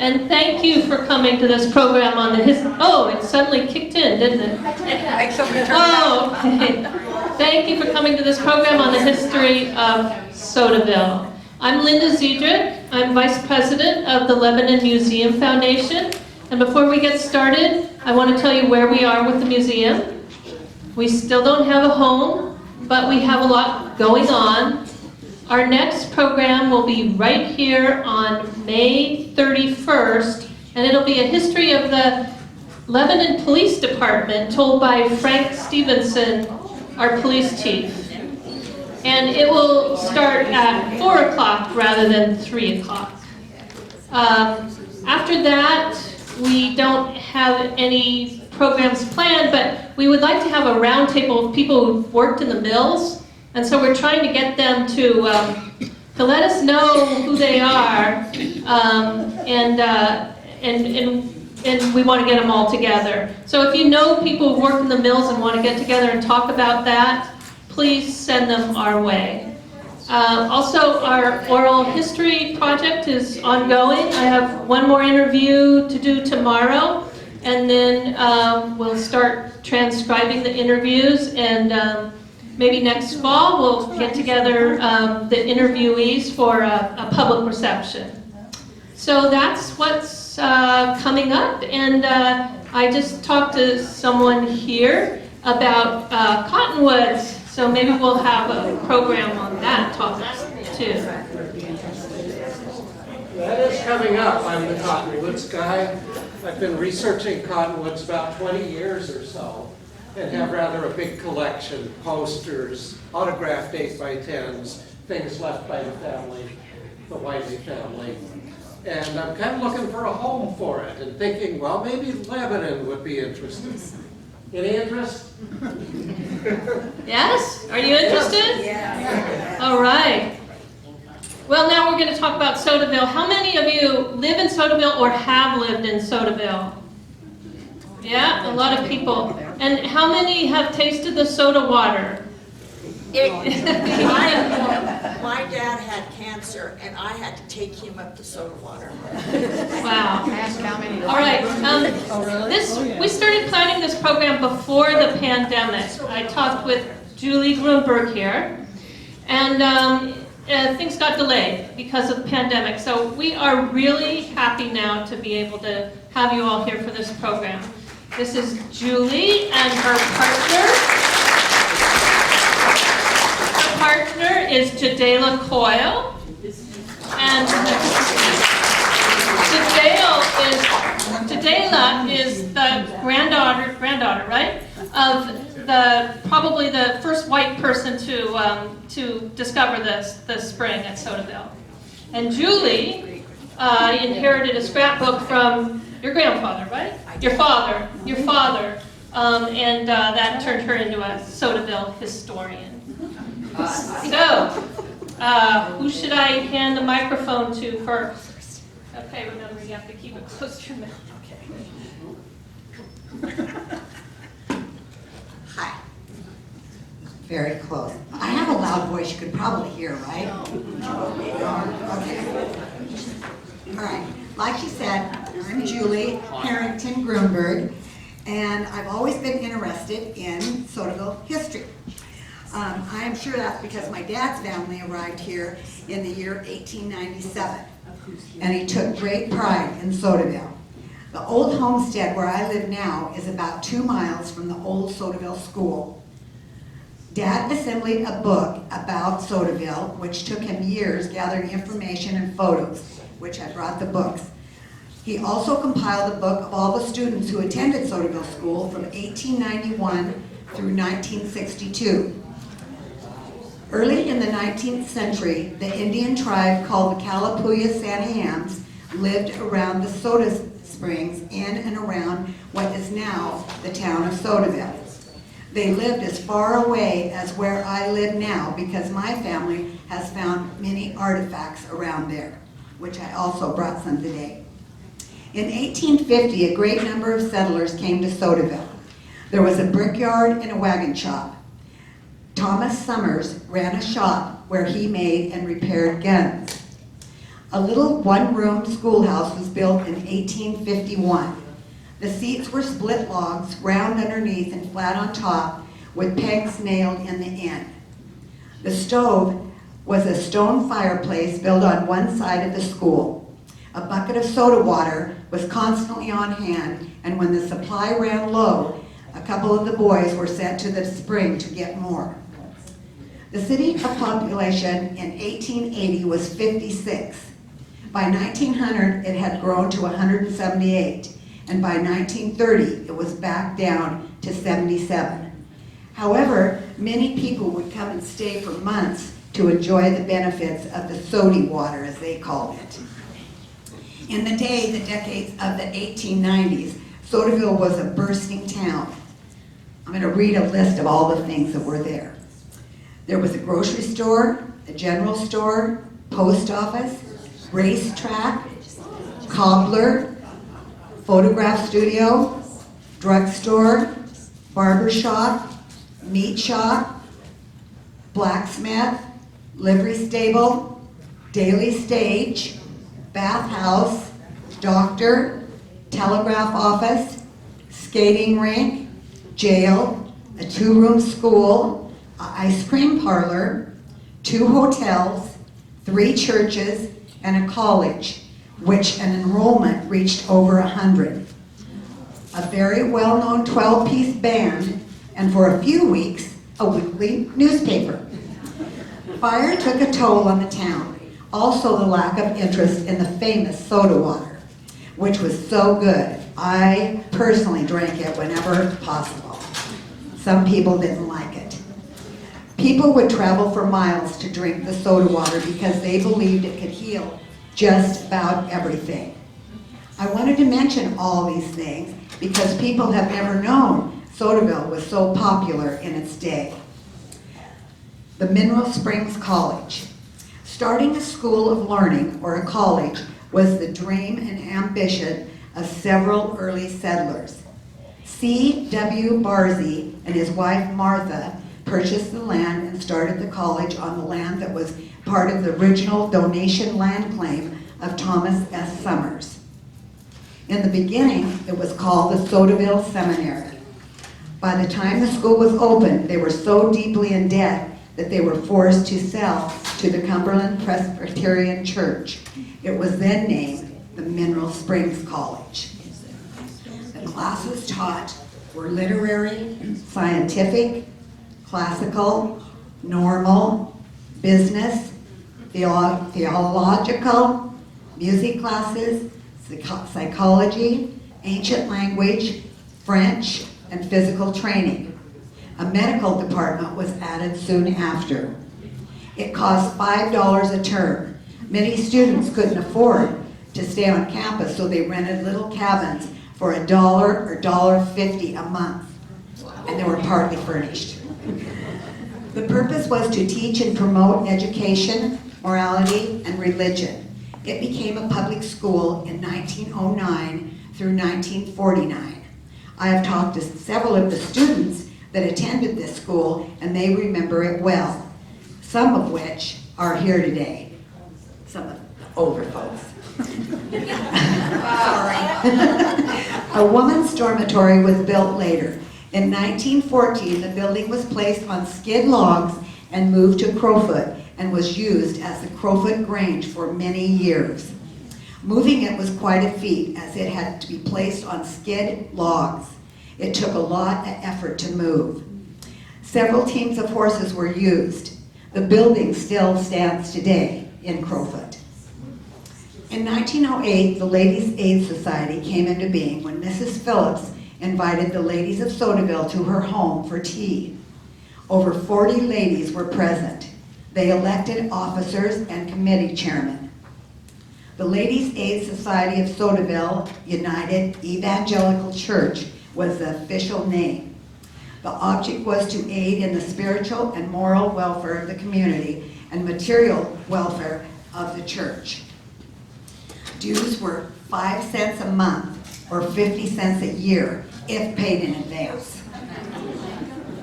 And thank you for coming to this program on the oh, it suddenly kicked in, didn't it? Oh, okay. Thank you for coming to this program on the history of Sodaville. I'm Linda Ziedrich. I'm Vice President of the Lebanon Museum Foundation. And before we get started, I want to tell you where we are with the museum. We still don't have a home, but we have a lot going on. Our next program will be right here on May 31st, and it'll be a history of the Lebanon Police Department told by Frank Stevenson, our police chief. And it will start at 4 o'clock rather than 3 o'clock. After that, we don't have any programs planned, but we would like to have a roundtable of people who've worked in the mills. And so we're trying to get them to let us know who they are, and we want to get them all together. So if you know people who work in the mills and want to get together and talk about that, please send them our way. Also, our oral history project is ongoing. I have one more interview to do tomorrow, and then we'll start transcribing the interviews, and maybe next fall we'll get together the interviewees for a public reception. So that's what's coming up, and I just talked to someone here about cottonwoods, so maybe we'll have a program on that topic too. That is coming up. I'm the cottonwoods guy. I've been researching cottonwoods about 20 years or so, and have rather a big collection, posters, autographed 8x10s, things left by the family, the Whitey family. And I'm kind of looking for a home for it and thinking, well, maybe Lebanon would be interested. Any interest? Yes? Are you interested? Yeah. All right. Well, now we're going to talk about Sodaville. How many of you live in Sodaville or have lived in Sodaville? Yeah, a lot of people. And how many have tasted the soda water? My dad had cancer, and I had to take him up the soda water. Wow. All right. We started planning this program before the pandemic. I talked with Julie Grunberg here, and things got delayed because of the pandemic. So we are really happy now to be able to have you all here for this program. This is Julie and her partner. Her partner is JaDala Coyle. And JaDala is the granddaughter, right? Of probably the first white person to discover the spring at Sodaville. And Julie inherited a scrapbook from your grandfather, right? Your father, and that turned her into a Sodaville historian. So, who should I hand the microphone to first? Okay, remember you have to keep it close to your mouth. Okay. Hi. Very close. I have a loud voice you could probably hear, right? Okay. All right. Like she said, I'm Julie Harrington Grunberg, and I've always been interested in Sodaville history. I am sure that's because my dad's family arrived here in the year 1897, and he took great pride in Sodaville. The old homestead where I live now is about 2 miles from the old Sodaville school. Dad assembled a book about Sodaville, which took him years gathering information and photos, which I brought the books. He also compiled a book of all the students who attended Sodaville School from 1891 through 1962. Early in the 19th century, the Indian tribe called the Kalapuya Sanihams lived around the soda springs in and around what is now the town of Sodaville. They lived as far away as where I live now because my family has found many artifacts around there, which I also brought some today. In 1850, a great number of settlers came to Sodaville. There was a brickyard and a wagon shop. Thomas Summers ran a shop where he made and repaired guns. A little one-room schoolhouse was built in 1851. The seats were split logs, round underneath and flat on top, with pegs nailed in the end. The stove was a stone fireplace built on one side of the school. A bucket of soda water was constantly on hand, and when the supply ran low, a couple of the boys were sent to the spring to get more. The city population in 1880 was 56. By 1900, it had grown to 178, and by 1930, it was back down to 77. However, many people would come and stay for months to enjoy the benefits of the sody water, as they called it. In the decades of the 1890s, Sodaville was a bursting town. I'm going to read a list of all the things that were there. There was a grocery store, a general store, post office, racetrack, cobbler, photograph studio, drugstore, barber shop, meat shop, blacksmith, livery stable, daily stage, bathhouse, doctor, telegraph office, skating rink, jail, a two-room school, an ice cream parlor, 2 hotels, 3 churches, and a college, which an enrollment reached over 100. A very well-known 12-piece band, and for a few weeks, a weekly newspaper. Fire took a toll on the town. Also the lack of interest in the famous soda water, which was so good. I personally drank it whenever possible. Some people didn't like it. People would travel for miles to drink the soda water because they believed it could heal just about everything. I wanted to mention all these things because people have never known Sodaville was so popular in its day. The Mineral Springs College. Starting a school of learning or a college was the dream and ambition of several early settlers. C.W. Barzee and his wife Martha purchased the land and started the college on the land that was part of the original donation land claim of Thomas S. Summers. In the beginning, it was called the Sodaville Seminary. By the time the school was opened, they were so deeply in debt that they were forced to sell to the Cumberland Presbyterian Church. It was then named the Mineral Springs College. The classes taught were literary, scientific, classical, normal, business, theological, music classes, psychology, ancient language, French, and physical training. A medical department was added soon after. It cost $5 a term. Many students couldn't afford to stay on campus, so they rented little cabins for $1 or $1.50 a month, and they were partly furnished. The purpose was to teach and promote education, morality, and religion. It became a public school in 1909 through 1949. I have talked to several of the students that attended this school, and they remember it well, some of which are here today. Some of the older folks. Sorry. A woman's dormitory was built later. In 1914, the building was placed on skid logs and moved to Crowfoot and was used as the Crowfoot Grange for many years. Moving it was quite a feat as it had to be placed on skid logs. It took a lot of effort to move. Several teams of horses were used. The building still stands today in Crowfoot. In 1908, the Ladies' Aid Society came into being when Mrs. Phillips invited the ladies of Sodaville to her home for tea. Over 40 ladies were present. They elected officers and committee chairmen. The Ladies' Aid Society of Sodaville United Evangelical Church was the official name. The object was to aid in the spiritual and moral welfare of the community and material welfare of the church. Dues were 5 cents a month or 50 cents a year if paid in advance.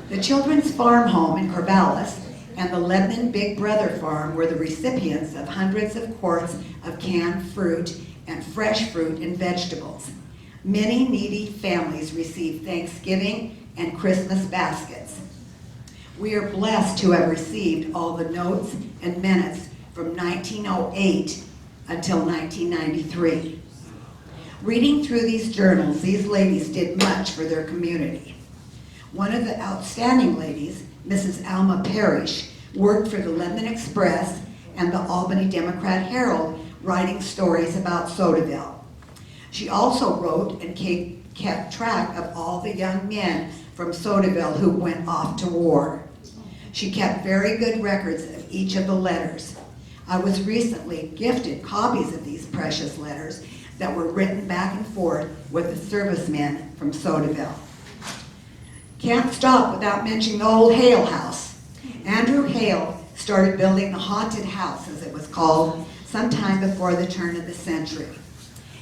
The children's farm home in Corvallis and the Lebanon Big Brother Farm were the recipients of hundreds of quarts of canned fruit and fresh fruit and vegetables. Many needy families received Thanksgiving and Christmas baskets. We are blessed to have received all the notes and minutes from 1908 until 1993. Reading through these journals, these ladies did much for their community. One of the outstanding ladies, Mrs. Alma Parrish, worked for the Lebanon Express and the Albany Democrat Herald, writing stories about Sodaville. She also wrote and kept track of all the young men from Sodaville who went off to war. She kept very good records of each of the letters. I was recently gifted copies of these precious letters that were written back and forth with the servicemen from Sodaville. Can't stop without mentioning the old Hale house. Andrew Hale started building the haunted house, as it was called, sometime before the turn of the century.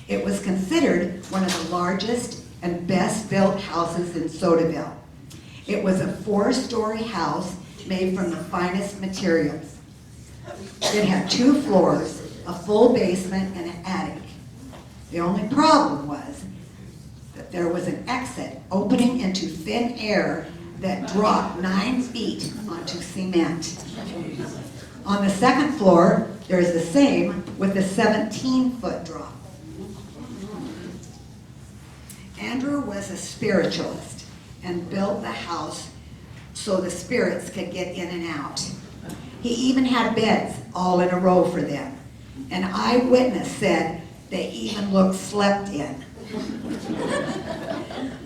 It was considered one of the largest and best built houses in Sodaville. It was a 4-story house made from the finest materials. It had 2 floors, a full basement, and an attic. The only problem was that there was an exit opening into thin air that dropped 9 feet onto cement. On the second floor, there is the same with a 17-foot drop. Andrew was a spiritualist and built the house so the spirits could get in and out. He even had beds all in a row for them. An eyewitness said they even looked slept in.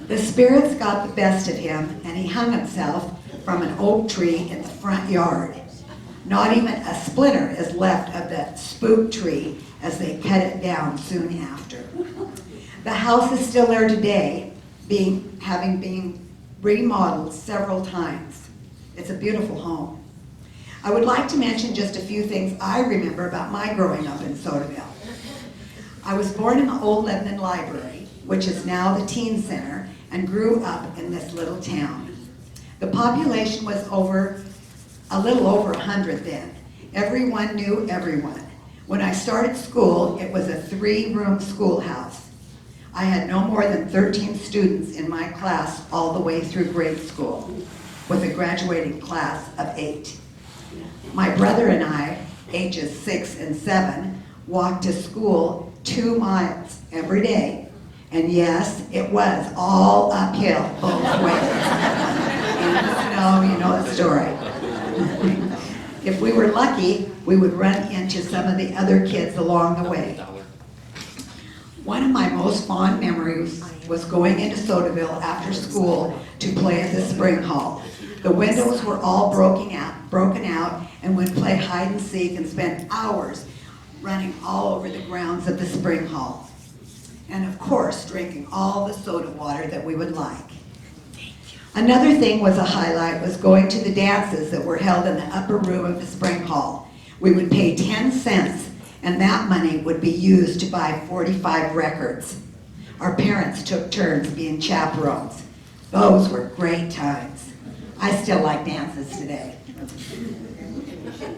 The spirits got the best of him, and he hung himself from an oak tree in the front yard. Not even a splinter is left of that spook tree as they cut it down soon after. The house is still there today, having been remodeled several times. It's a beautiful home. I would like to mention just a few things I remember about my growing up in Sodaville. I was born in the old Lebanon Library, which is now the teen center, and grew up in this little town. The population was a little over 100 then. Everyone knew everyone. When I started school, it was a 3-room schoolhouse. I had no more than 13 students in my class all the way through grade school, with a graduating class of 8. My brother and I, ages 6 and 7, walked to school 2 miles every day. And yes, it was all uphill both ways. In the snow, you know the story. If we were lucky, we would run into some of the other kids along the way. One of my most fond memories was going into Sodaville after school to play at the spring hall. The windows were all broken out, and we'd play hide and seek and spend hours running all over the grounds of the spring hall. And of course, drinking all the soda water that we would like. Another thing was a highlight was going to the dances that were held in the upper room of the spring hall. We would pay 10 cents, and that money would be used to buy 45 records. Our parents took turns being chaperones. Those were great times. I still like dances today.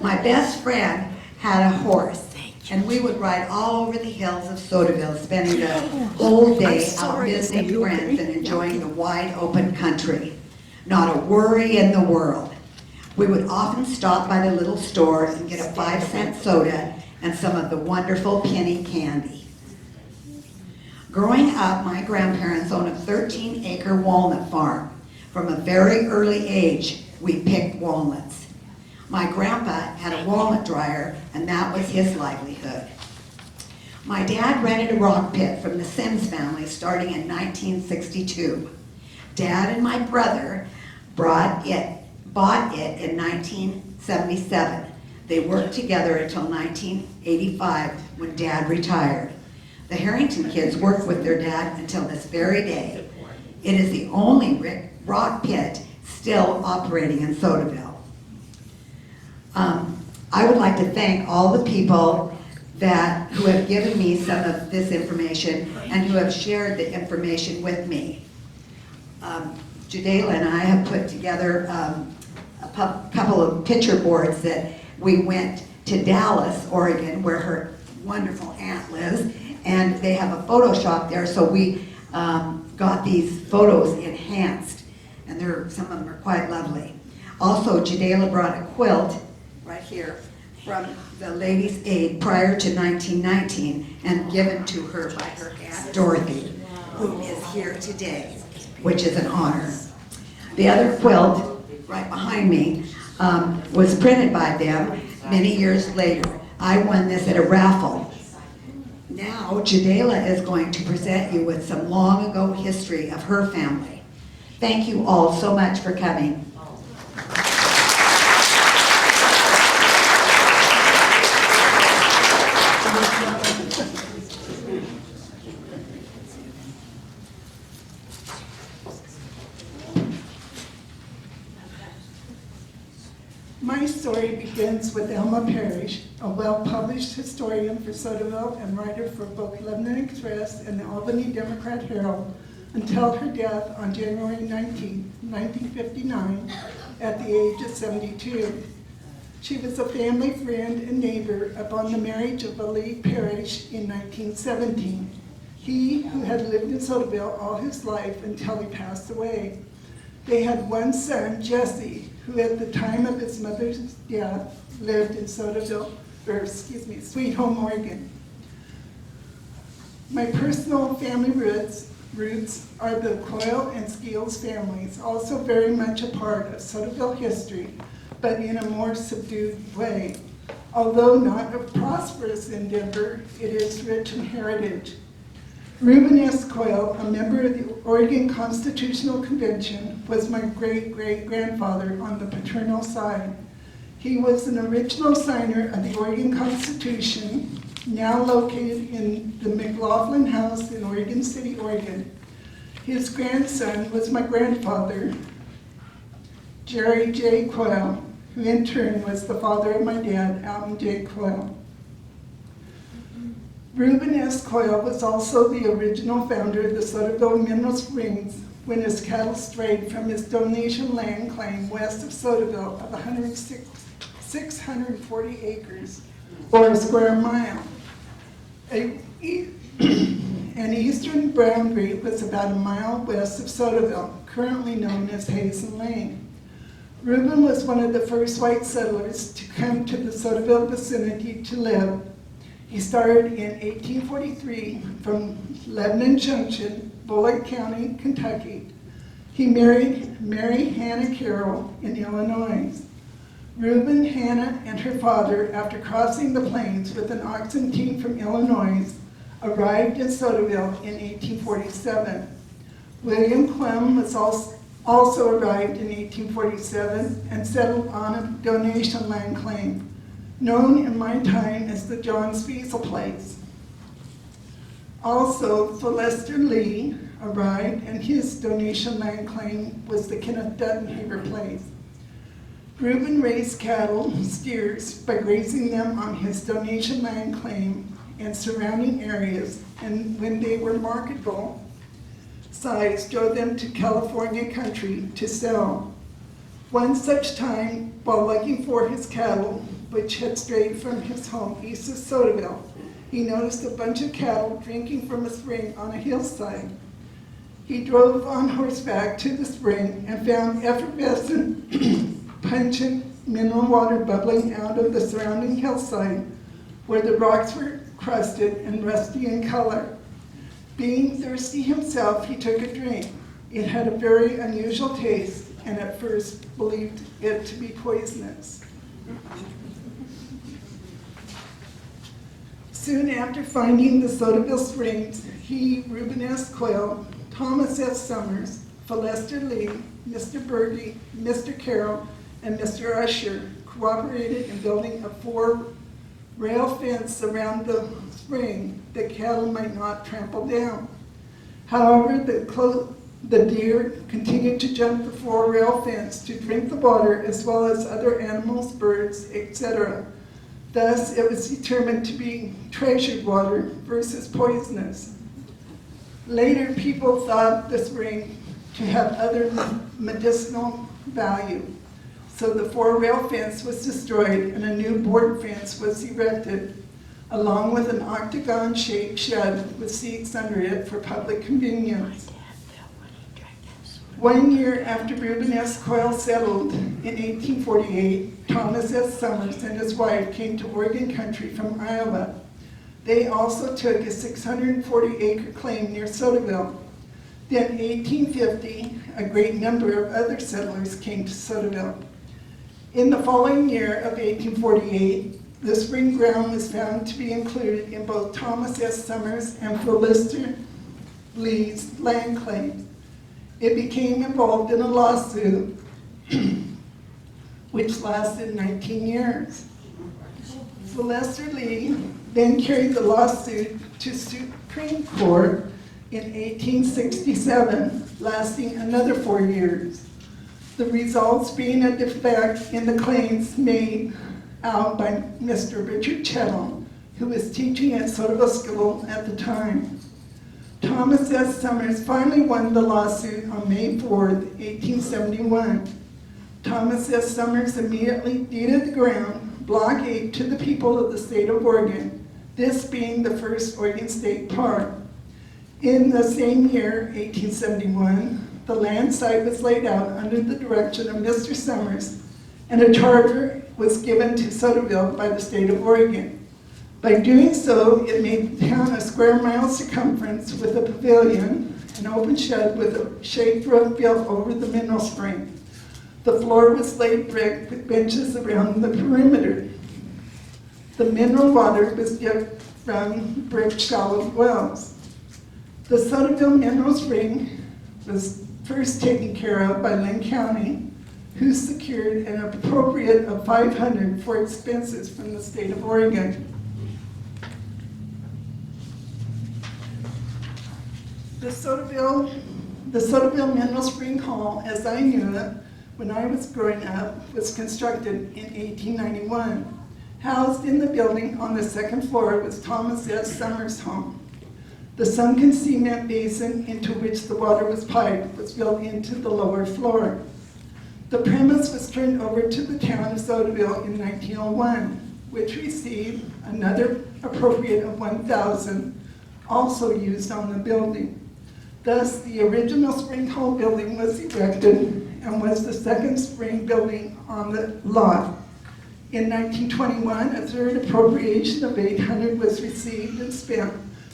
My best friend had a horse, and we would ride all over the hills of Sodaville, spending the whole day out visiting friends and enjoying the wide open country. Not a worry in the world. We would often stop by the little store and get a 5-cent soda and some of the wonderful penny candy. Growing up, my grandparents owned a 13-acre walnut farm. From a very early age, we picked walnuts. My grandpa had a walnut dryer, and that was his livelihood. My dad rented a rock pit from the Sims family starting in 1962. Dad and my brother bought it in 1977. They worked together until 1985 when Dad retired. The Harrington kids worked with their dad until this very day. It is the only rock pit still operating in Sodaville. I would like to thank all the people who have given me some of this information and who have shared the information with me. JaDala and I have put together couple of picture boards that we went to Dallas, Oregon, where her wonderful aunt lives, and they have a photo shop there, so we got these photos enhanced, and some of them are quite lovely. Also, JaDala brought a quilt right here from the Ladies' Aid prior to 1919 and given to her by her Aunt Dorothy, who is here today, which is an honor. The other quilt right behind me was printed by them many years later. I won this at a raffle. Now, JaDala is going to present you with some long ago history of her family. Thank you all so much for coming. My story begins with Alma Parrish, a well-published historian for Sodaville and writer for both Lebanon Express and the Albany Democrat Herald until her death on January 19, 1959, at the age of 72. She was a family friend and neighbor upon the marriage of Ali Parrish in 1917. He, who had lived in Sodaville all his life until he passed away. They had one son, Jesse, who at the time of his mother's death lived in Sweet Home, Oregon. My personal family roots are the Coyle and Skeels families, also very much a part of Sodaville history, but in a more subdued way. Although not a prosperous endeavor, it is rich in heritage. Reuben S. Coyle, a member of the Oregon Constitutional Convention, was my great-great-grandfather on the paternal side. He was an original signer of the Oregon Constitution, now located in the McLaughlin House in Oregon City, Oregon. His grandson was my grandfather, Jerry J. Coyle, who in turn was the father of my dad, Alton J. Coyle. Reuben S. Coyle was also the original founder of the Sodaville Mineral Springs when his cattle strayed from his donation land claim west of Sodaville of 640 acres, or a square mile. An eastern boundary was about a mile west of Sodaville, currently known as Hazen Lane. Reuben was one of the first white settlers to come to the Sodaville vicinity to live. He started in 1843 from Lebanon Junction, Bullock County, Kentucky. He married Mary Hannah Carroll in Illinois. Reuben, Hannah, and her father, after crossing the plains with an oxen team from Illinois, arrived in Sodaville in 1847. William Clem was also arrived in 1847 and settled on a donation land claim, known in my time as the John Spiesel Place. Also, Lester Lee arrived, and his donation land claim was the Kenneth Duttenhaver Place. Reuben raised cattle, steers, by grazing them on his donation land claim and surrounding areas, and when they were marketable size, drove them to California country to sell. One such time, while looking for his cattle, which had strayed from his home east of Sodaville, he noticed a bunch of cattle drinking from a spring on a hillside. He drove on horseback to the spring and found effervescent, pungent mineral water bubbling out of the surrounding hillside, where the rocks were crusted and rusty in color. Being thirsty himself, he took a drink. It had a very unusual taste, and at first believed it to be poisonous. Soon after finding the Sodaville Springs, he, Reuben S. Coyle, Thomas S. Summers, Lester Lee, Mr. Berge, Mr. Carroll, and Mr. Usher cooperated in building a 4-rail fence around the spring that cattle might not trample down. However, the deer continued to jump the 4-rail fence to drink the water, as well as other animals, birds, etc. Thus, it was determined to be treasured water versus poisonous. Later, people thought the spring to have other medicinal value. so the 4-rail fence was destroyed and a new board fence was erected, along with an octagon-shaped shed with seats under it for public convenience. 1 year after Reuben S. Coyle settled in 1848, Thomas S. Summers and his wife came to Oregon country from Iowa. They also took a 640-acre claim near Sodaville. Then 1850, a great number of other settlers came to Sodaville. In the following year of 1848, the spring ground was found to be included in both Thomas S. Summers and Philister Lee's land claims. It became involved in a lawsuit which lasted 19 years. Philister Lee then carried the lawsuit to Supreme Court in 1867, lasting another 4 years. The results being a defect in the claims made out by Mr. Richard Chettle, who was teaching at Sodaville School at the time. Thomas S. Summers finally won the lawsuit on May 4th, 1871. Thomas S. Summers immediately deeded the ground, Block 8, to the people of the state of Oregon, this being the first Oregon State Park. In the same year, 1871, the land site was laid out under the direction of Mr. Summers, and a charter was given to Sodaville by the state of Oregon. By doing so, it made the town a square mile circumference with a pavilion, an open shed with a shade roof built over the mineral spring. The floor was laid brick with benches around the perimeter. The mineral water was dipped from brick shallow wells. The Sodaville mineral spring was first taken care of by Linn County, who secured an appropriate of $500 for expenses from the state of Oregon. The Sodaville Mineral Spring Hall, as I knew it when I was growing up, was constructed in 1891. Housed in the building on the second floor was Thomas S. Summers' home. The sunken cement basin into which the water was piped was built into the lower floor. The premise was turned over to the town of Sodaville in 1901, which received another appropriate of $1,000, also used on the building. Thus, the original Spring Hall building was erected and was the second spring building on the lot. In 1921, a third appropriation of $800 was received and spent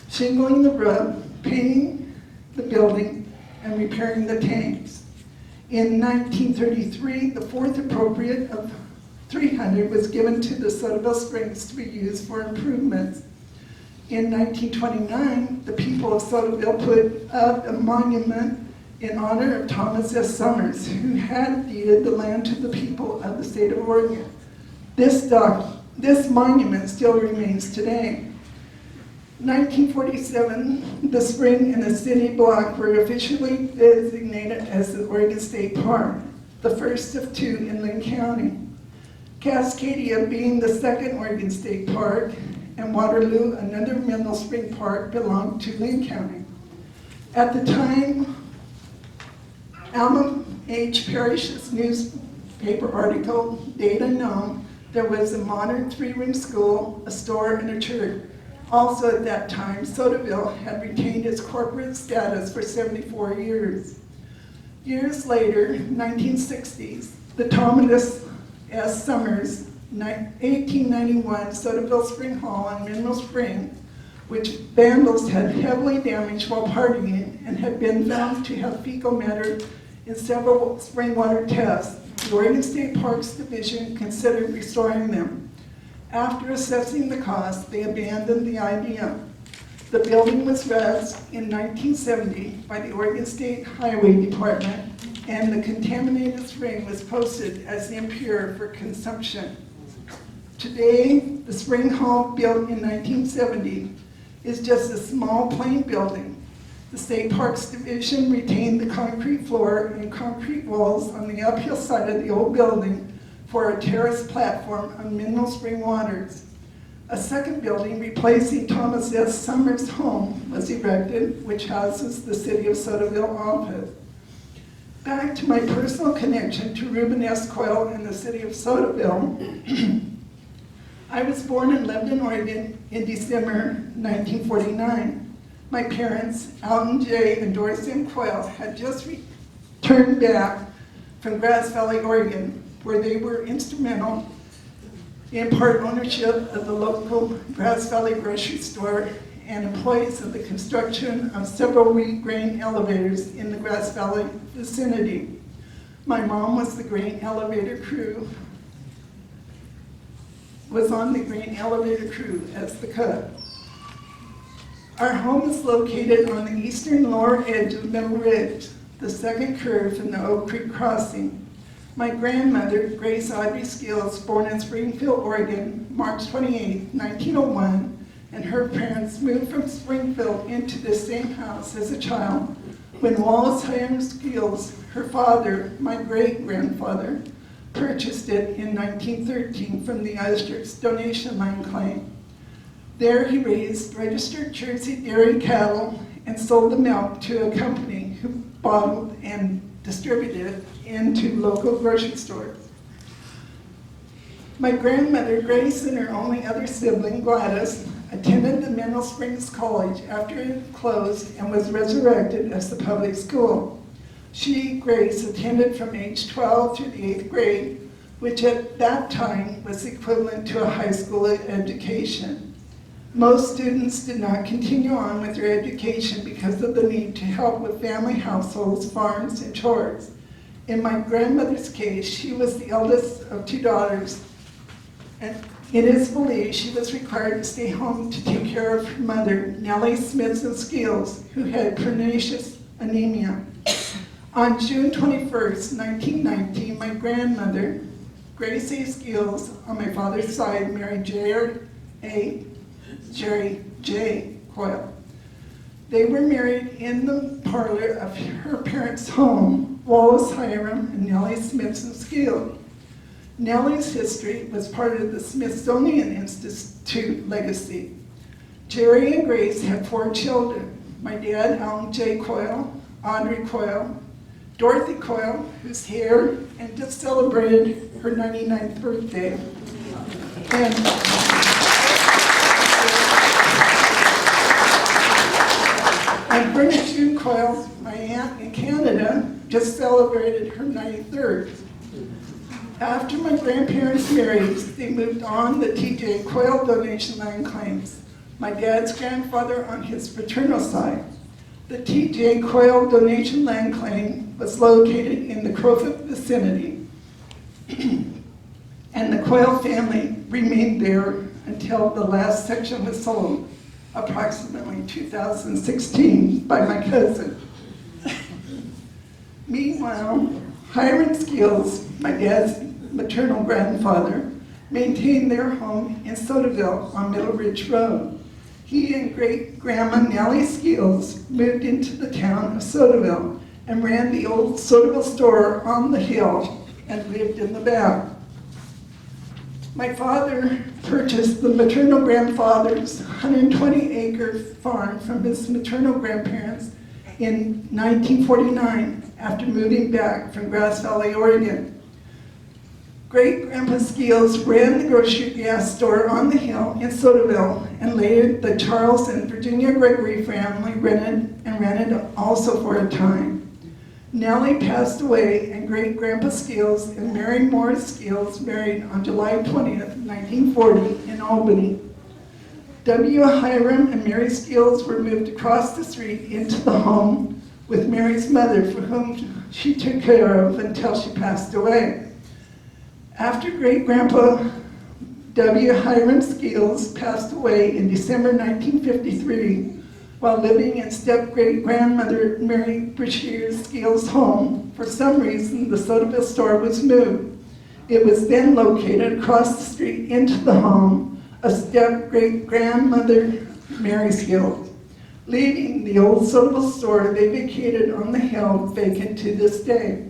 shingling the roof, painting the building, and repairing the tanks. In 1933, the fourth appropriate of $300 was given to the Sodaville Springs to be used for improvements. In 1929, the people of Sodaville put up a monument in honor of Thomas S. Summers, who had deeded the land to the people of the state of Oregon. This monument still remains today. 1947, the spring and the city block were officially designated as the Oregon State Park, the first of two in Linn County. Cascadia being the second Oregon State Park, and Waterloo, another mineral spring park, belonged to Linn County. At the time, Alma H. Parrish's newspaper article, Data Known, there was a modern 3-room school, a store, and a church. Also at that time, Sodaville had retained its corporate status for 74 years. Years later, 1960s, the Thomas S. Summers 1891 Sodaville Spring Hall on Mineral Spring, which vandals had heavily damaged while partying and had been found to have fecal matter in several spring water tests. The Oregon State Parks Division considered restoring them. After assessing the cost, they abandoned the idea. The building was razed in 1970 by the Oregon State Highway Department, and the contaminated spring was posted as impure for consumption. Today, the Spring Hall, built in 1970, is just a small plain building. The State Parks Division retained the concrete floor and concrete walls on the uphill side of the old building for a terrace platform on mineral spring waters. A second building replacing Thomas S. Summers' home was erected, which houses the City of Sodaville office. Back to my personal connection to Reuben S. Coyle and the city of Sodaville. I was born in Lebanon, Oregon in December 1949. My parents, Alton J. and Doris M. Coyle, had just returned back from Grass Valley, Oregon, where they were instrumental in part ownership of the local Grass Valley grocery store and employees of the construction of several wheat grain elevators in the Grass Valley vicinity. My mom was on the grain elevator crew as the cook. Our home is located on the eastern lower edge of Middle Ridge, the second curve from the Oak Creek crossing. My grandmother, Grace Audrey Skills, born in Springfield, Oregon, March 28, 1901, and her parents moved from Springfield into the same house as a child when Wallace Hiram Skills, her father, my great-grandfather, purchased it in 1913 from the Ushers donation line claim. There he raised registered Jersey dairy cattle and sold the milk to a company who bottled and distributed it into local grocery stores. My grandmother, Grace, and her only other sibling, Gladys, attended the Mineral Springs College after it closed and was resurrected as the public school. She, Grace, attended from age 12 through the 8th grade, which at that time was equivalent to a high school education. Most students did not continue on with their education because of the need to help with family households, farms, and chores. In my grandmother's case, she was the eldest of 2 daughters, and it is believed she was required to stay home to take care of her mother, Nellie Smithson Skills, who had pernicious anemia. On June 21st, 1919, my grandmother, Grace A. Skills, on my father's side, married Jerry J. Coyle. They were married in the parlor of her parents' home, Wallace Hiram and Nellie Smithson Skills. Nellie's history was part of the Smithsonian Institute legacy. Jerry and Grace had 4 children. My dad, Alton J. Coyle, Audrey Coyle, Dorothy Coyle, who's here and just celebrated her 99th birthday. And Bernadette June Coyle, my aunt in Canada, just celebrated her 93rd. After my grandparents married, they moved on the T.J. Coyle donation line claims. My dad's grandfather on his paternal side. The T.J. Coyle donation land claim was located in the Crowfoot vicinity, and the Coyle family remained there until the last section was sold, approximately 2016, by my cousin. Meanwhile, Hiram Skills, my dad's maternal grandfather, maintained their home in Sodaville on Middle Ridge Road. He and great-grandma Nellie Skills moved into the town of Sodaville and ran the old Sodaville store on the hill and lived in the back. My father purchased the maternal grandfather's 120-acre farm from his maternal grandparents in 1949 after moving back from Grass Valley, Oregon. Great-grandpa Skills ran the grocery gas store on the hill in Sodaville, and later the Charles and Virginia Gregory family rented also for a time. Nellie passed away, and great-grandpa Skills and Mary Morris Skills married on July 20th, 1940 in Albany. W. Hiram and Mary Skills were moved across the street into the home with Mary's mother, for whom she took care of until she passed away. After great-grandpa W. Hiram Skills passed away in December 1953, while living in step-great-grandmother Mary Brashear Skills' home, for some reason the Sodaville store was moved. It was then located across the street into the home of step-great-grandmother Mary Skills. Leaving the old Sodaville store they vacated on the hill, vacant to this day.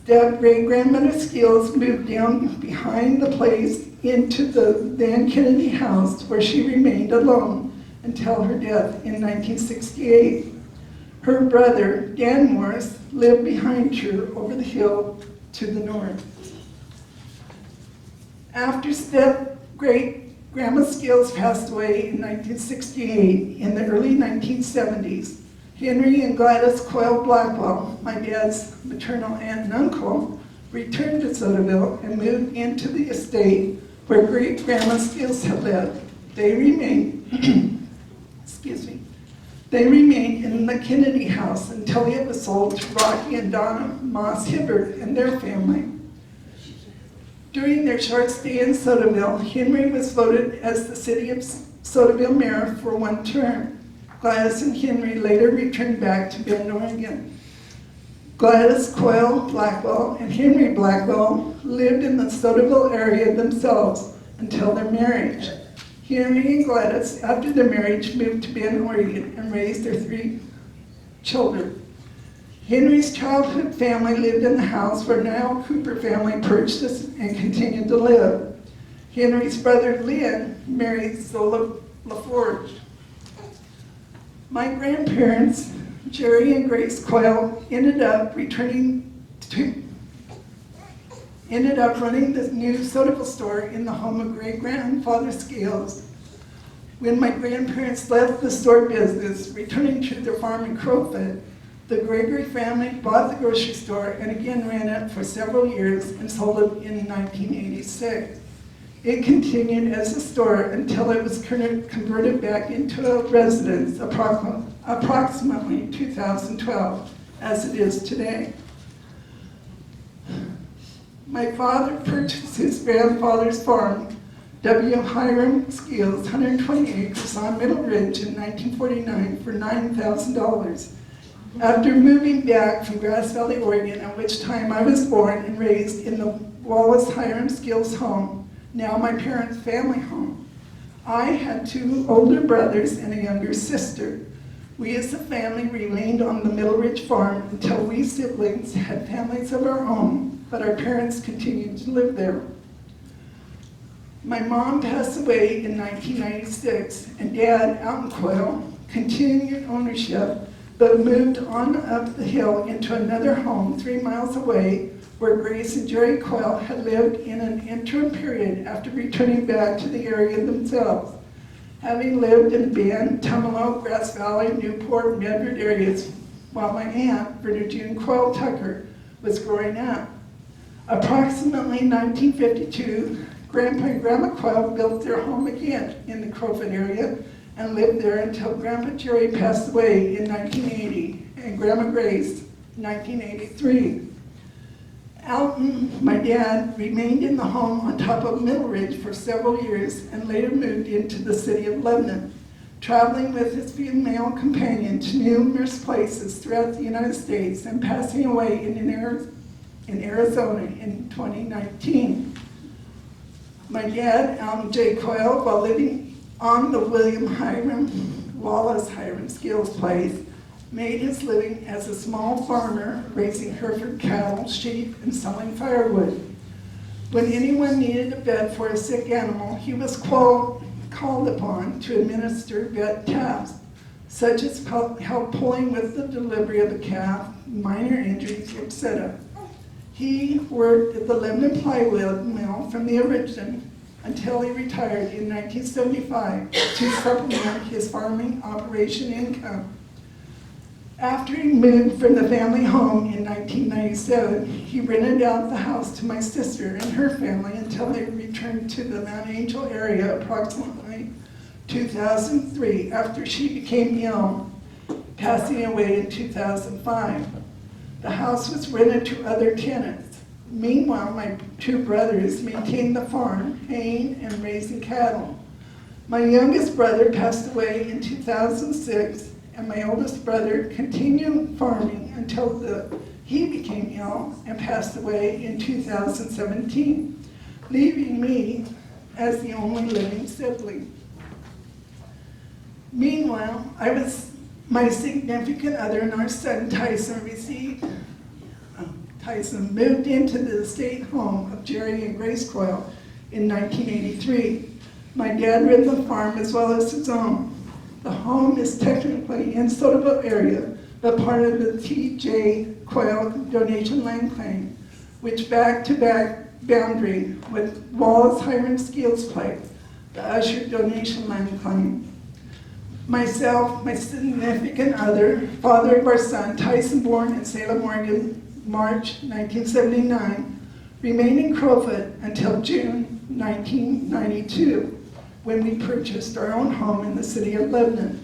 Step-great-grandmother Skills moved down behind the place into the then Kennedy house, where she remained alone until her death in 1968. Her brother, Dan Morris, lived behind her over the hill to the north. After step-great-grandma Skills passed away in 1968, in the early 1970s, Henry and Gladys Coyle Blackwell, my dad's maternal aunt and uncle, returned to Sodaville and moved into the estate where great-grandma Skills had lived. They remained, they remained in the Kennedy house until it was sold to Rocky and Donna Moss Hibbert and their family. During their short stay in Sodaville, Henry was voted as the city of Sodaville mayor for one term. Gladys and Henry later returned back to Bend, Oregon. Gladys Coyle Blackwell and Henry Blackwell lived in the Sodaville area themselves until their marriage. Henry and Gladys, after their marriage, moved to Bend, Oregon and raised their 3 children. Henry's childhood family lived in the house where now Cooper family purchased and continued to live. Henry's brother Lynn married Zola LaForge. My grandparents, Jerry and Grace Coyle, ended up running the new Sodaville store in the home of great-grandfather Scales. When my grandparents left the store business, returning to their farm in Crowfoot, the Gregory family bought the grocery store and again ran it for several years and sold it in 1986. It continued as a store until it was converted back into a residence approximately 2012, as it is today. My father purchased his grandfather's farm, W. Hiram Skills, 120 acres on Middle Ridge in 1949 for $9,000. After moving back from Grass Valley, Oregon, at which time I was born and raised in the Wallace Hiram Skills home, now my parents' family home. I had 2 older brothers and a younger sister. We as a family remained on the Middle Ridge farm until we siblings had families of our own, but our parents continued to live there. My mom passed away in 1996, and Dad, out in Coyle, continued ownership, but moved on up the hill into another home 3 miles away where Grace and Jerry Coyle had lived in an interim period after returning back to the area themselves, having lived in Bend, Tumalo, Grass Valley, Newport, and Medford areas, while my aunt, Verna June Coyle Tucker, was growing up. Approximately 1952, Grandpa and Grandma Coyle built their home again in the Crowfoot area and lived there until Grandpa Jerry passed away in 1980 and Grandma Grace in 1983. Alton, my dad, remained in the home on top of Middle Ridge for several years and later moved into the city of Lebanon, traveling with his female companion to numerous places throughout the United States and passing away in Arizona in 2019. My dad, Alton J. Coyle, while living on the William Wallace Hiram Skills place, made his living as a small farmer, raising Hereford cattle, sheep, and selling firewood. When anyone needed a vet for a sick animal, he was called upon to administer vet tasks, such as help pulling with the delivery of a calf, minor injuries, etc. He worked at the Lebanon plywood mill from the origin until he retired in 1975 to supplement his farming operation income. After he moved from the family home in 1997, he rented out the house to my sister and her family until they returned to the Mount Angel area approximately 2003 after she became ill, passing away in 2005. The house was rented to other tenants. Meanwhile, my 2 brothers maintained the farm, haying and raising cattle. My youngest brother passed away in 2006, and my oldest brother continued farming until he became ill and passed away in 2017, leaving me as the only living sibling. Meanwhile, my significant other and our son Tyson moved into the estate home of Jerry and Grace Coyle in 1983. My dad ran the farm as well as his own. The home is technically in Sodaville area, but part of the T.J. Coyle donation land claim, which back-to-back boundary with Wallace Hiram Skills Place, the Usher donation land claim. Myself, my significant other, father of our son, Tyson, born in Salem, Oregon, March 1979, remained in Crowfoot until June 1992, when we purchased our own home in the city of Lebanon.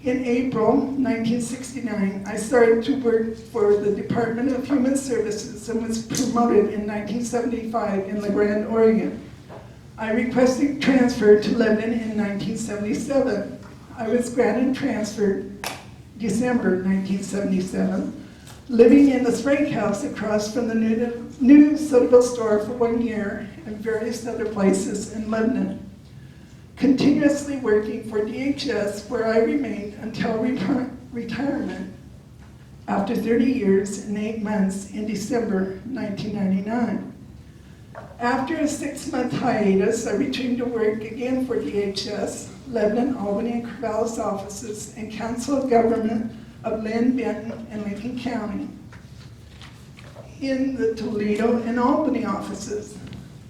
In April 1969, I started to work for the Department of Human Services and was promoted in 1975 in La Grande, Oregon. I requested transfer to Lebanon in 1977. I was granted transfer December 1977, living in the Sprague House across from the new Sodaville store for 1 year and various other places in Lebanon. Continuously working for DHS, where I remained until retirement after 30 years and 8 months in December 1999. After a 6-month hiatus, I returned to work again for DHS, Lebanon, Albany, and Corvallis offices, and Council of Government of Lynn, Benton, and Lincoln County in the Toledo and Albany offices.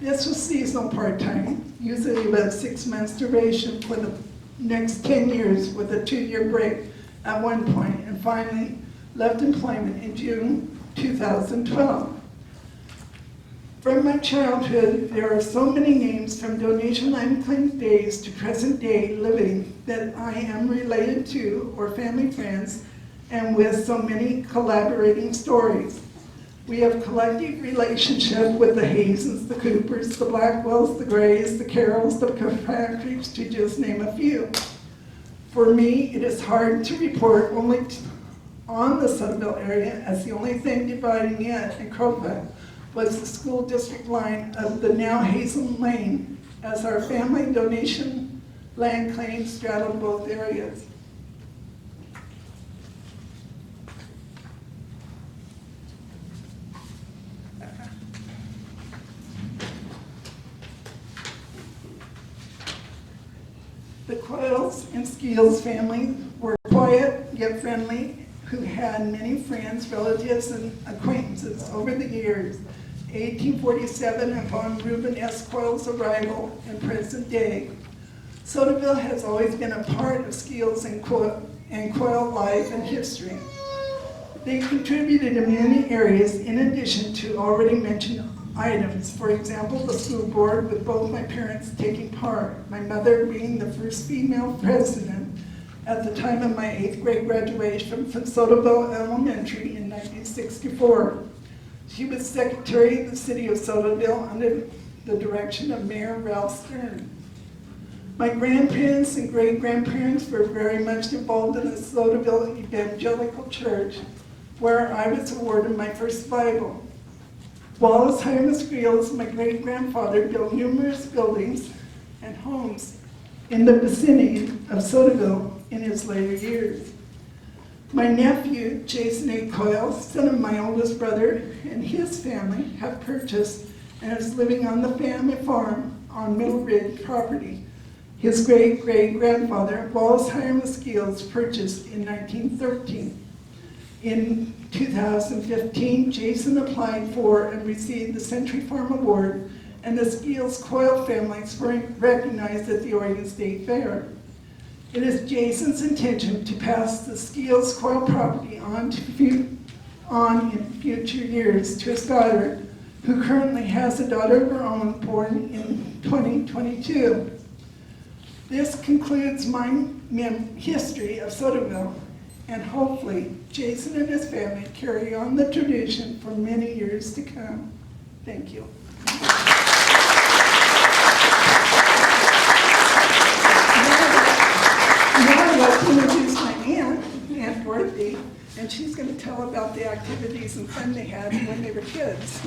This was seasonal part-time, usually about 6 months duration for the next 10 years with a 2-year break at one point, and finally left employment in June 2012. From my childhood, there are so many names from donation land claim days to present day living that I am related to or family friends, and with so many collaborating stories. We have collective relationship with the Hazens, the Coopers, the Blackwells, the Grays, the Carrolls, the Patricks, to just name a few. For me, it is hard to report only on the Sodaville area, as the only thing dividing it and Crowfoot was the school district line of the now Hazel Lane, as our family donation land claims straddled both areas. The Coyles and Skeels family were quiet yet friendly, who had many friends, relatives, and acquaintances over the years. 1847, upon Reuben S. Coyle's arrival in present day. Sodaville has always been a part of Skeels and Coyle life and history. They contributed in many areas in addition to already mentioned items. For example, the school board, with both my parents taking part, my mother being the first female president at the time of my 8th grade graduation from Sodaville Elementary in 1964. She was secretary of the city of Sodaville under the direction of Mayor Ralph Stern. My grandparents and great-grandparents were very much involved in the Sodaville Evangelical Church, where I was awarded my first Bible. Wallace Hiram Skeels, my great-grandfather, built numerous buildings and homes in the vicinity of Sodaville in his later years. My nephew, Jason A. Coyle, son of my oldest brother, and his family have purchased and is living on the family farm on Middle Ridge property. His great-great-grandfather, Wallace Hiram Skeels, purchased in 1913. In 2015, Jason applied for and received the Century Farm Award, and the Skeels Coyle families were recognized at the Oregon State Fair. It is Jason's intention to pass the Skeels Coyle property on in future years to his daughter, who currently has a daughter of her own born in 2022. This concludes my history of Sodaville, and hopefully Jason and his family carry on the tradition for many years to come. Thank you. Now I'd like to introduce my Aunt Dorothy, and she's going to tell about the activities and fun they had when they were kids.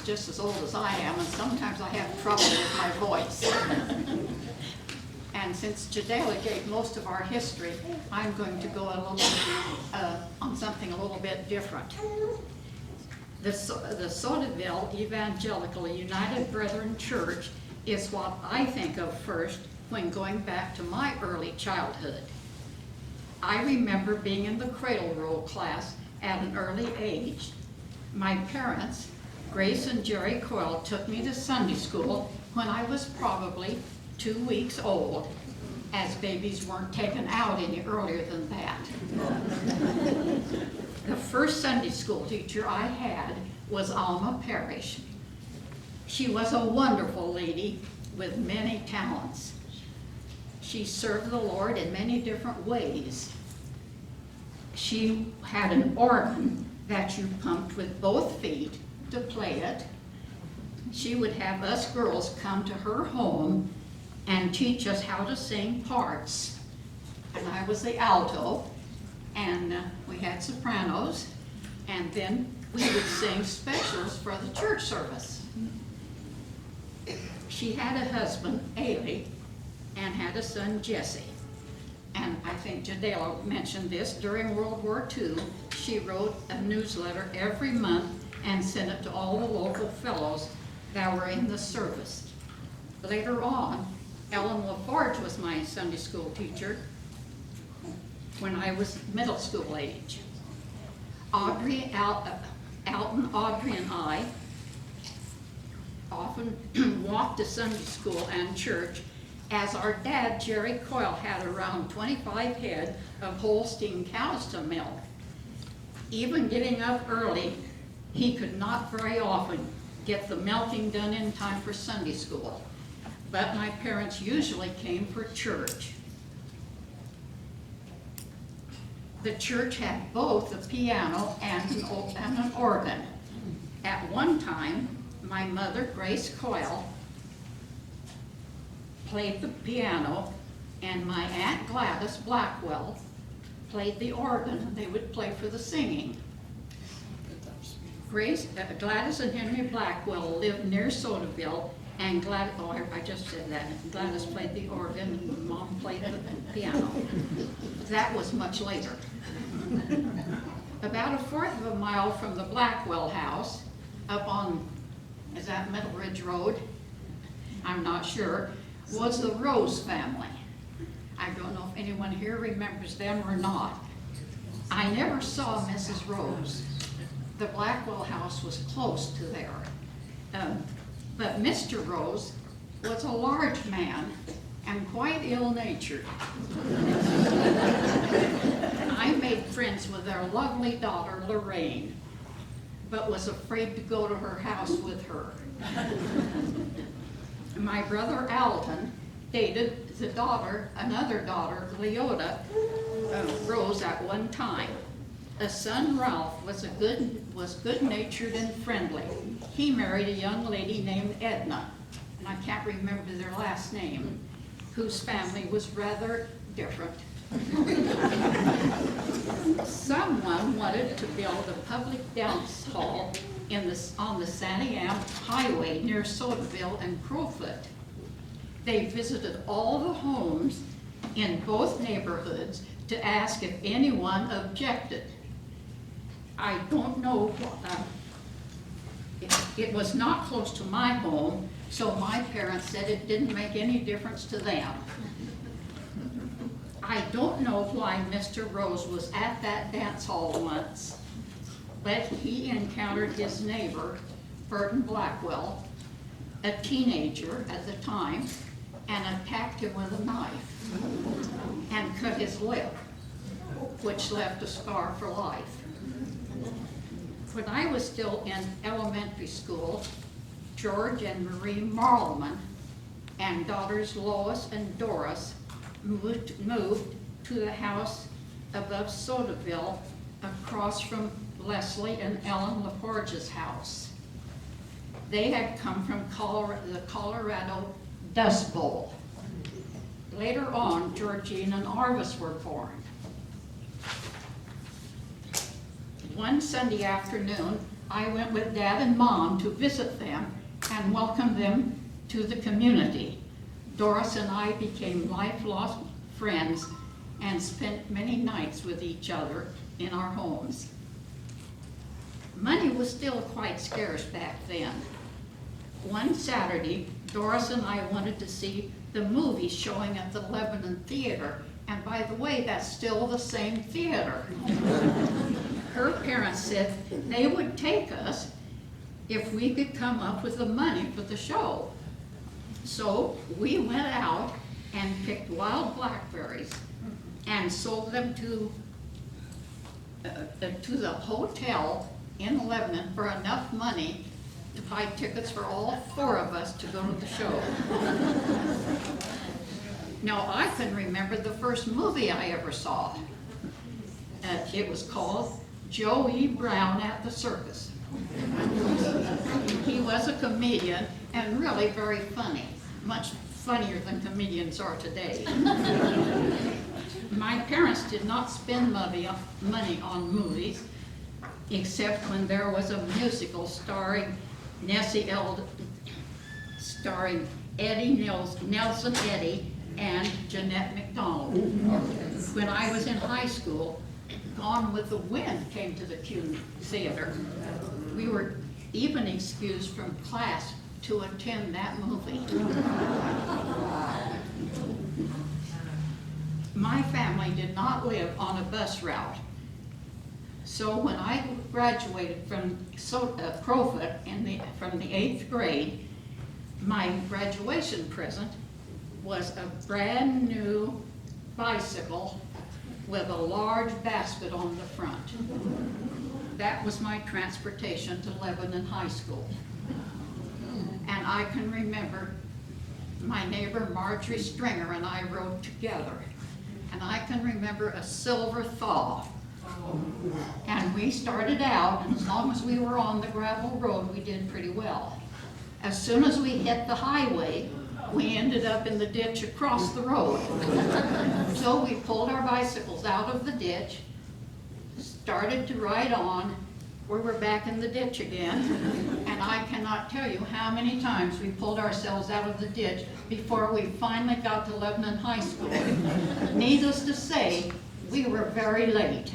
Just as old as I am, and sometimes I have trouble with my voice. And since JaDala gave most of our history, I'm going to go a little on something a little bit different. The Sodaville Evangelical United Brethren Church is what I think of first when going back to my early childhood. I remember being in the cradle roll class at an early age. My parents, Grace and Jerry Coyle, took me to Sunday school when I was probably 2 weeks old, as babies weren't taken out any earlier than that. The first Sunday school teacher I had was Alma Parrish. She was a wonderful lady with many talents. She served the Lord in many different ways. She had an organ that you pumped with both feet to play it. She would have us girls come to her home and teach us how to sing parts. And I was the alto, and we had sopranos, and then we would sing specials for the church service. She had a husband, Ailey, and had a son, Jesse. And I think JaDala mentioned this, during World War II, she wrote a newsletter every month and sent it to all the local fellows that were in the service. Later on, Ellen LaForge was my Sunday school teacher when I was middle school age. Alton, Audrey, and I often walked to Sunday school and church, as our dad, Jerry Coyle, had around 25 head of Holstein cows to milk. Even getting up early, he could not very often get the milking done in time for Sunday school. But my parents usually came for church. The church had both a piano and an organ. At one time, my mother, Grace Coyle, played the piano, and my Aunt Gladys Blackwell played the organ. They would play for the singing. Gladys and Henry Blackwell lived near Sodaville, and I just said that. Gladys played the organ, and Mom played the piano. That was much later. About a fourth of a mile from the Blackwell house, up on, is that Middle Ridge Road? I'm not sure, was the Rose family. I don't know if anyone here remembers them or not. I never saw Mrs. Rose. The Blackwell house was close to there. But Mr. Rose was a large man and quite ill-natured. I made friends with their lovely daughter, Lorraine, but was afraid to go to her house with her. My brother Alton dated the daughter, another daughter, Leota Rose, at one time. A son, Ralph, was good-natured and friendly. He married a young lady named Edna, and I can't remember their last name, whose family was rather different. Someone wanted to build a public dance hall on the Santa Am Highway near Sodaville and Crowfoot. They visited all the homes in both neighborhoods to ask if anyone objected. I don't know, it was not close to my home, so my parents said it didn't make any difference to them. I don't know why Mr. Rose was at that dance hall once, but he encountered his neighbor, Burton Blackwell, a teenager at the time, and attacked him with a knife and cut his lip, which left a scar for life. When I was still in elementary school, George and Marie Marlman and daughters Lois and Doris moved to the house above Sodaville, across from Leslie and Ellen LaForge's house. They had come from the Colorado Dust Bowl. Later on, Georgine and Arvis were born. One Sunday afternoon, I went with Dad and Mom to visit them and welcome them to the community. Doris and I became lifelong friends and spent many nights with each other in our homes. Money was still quite scarce back then. One Saturday, Doris and I wanted to see the movie showing at the Lebanon Theater. And by the way, that's still the same theater. Her parents said they would take us if we could come up with the money for the show. So we went out and picked wild blackberries and sold them to the hotel in Lebanon for enough money to buy tickets for all 4 of us to go to the show. Now, I can remember the first movie I ever saw. It was called Joey Brown at the Circus. He was a comedian and really very funny, much funnier than comedians are today. My parents did not spend money on movies, except when there was a musical starring Eddie Nelson Eddy and Jeanette MacDonald. When I was in high school, Gone with the Wind came to the Q Theater. We were even excused from class to attend that movie. My family did not live on a bus route. So when I graduated from Crowfoot from the 8th grade, my graduation present was a brand new bicycle with a large basket on the front. That was my transportation to Lebanon High School. And I can remember my neighbor Marjorie Stringer and I rode together. And I can remember a silver thaw. And we started out, and as long as we were on the gravel road, we did pretty well. As soon as we hit the highway, we ended up in the ditch across the road. So we pulled our bicycles out of the ditch, started to ride on. We were back in the ditch again, and I cannot tell you how many times we pulled ourselves out of the ditch before we finally got to Lebanon High School. Needless to say, we were very late.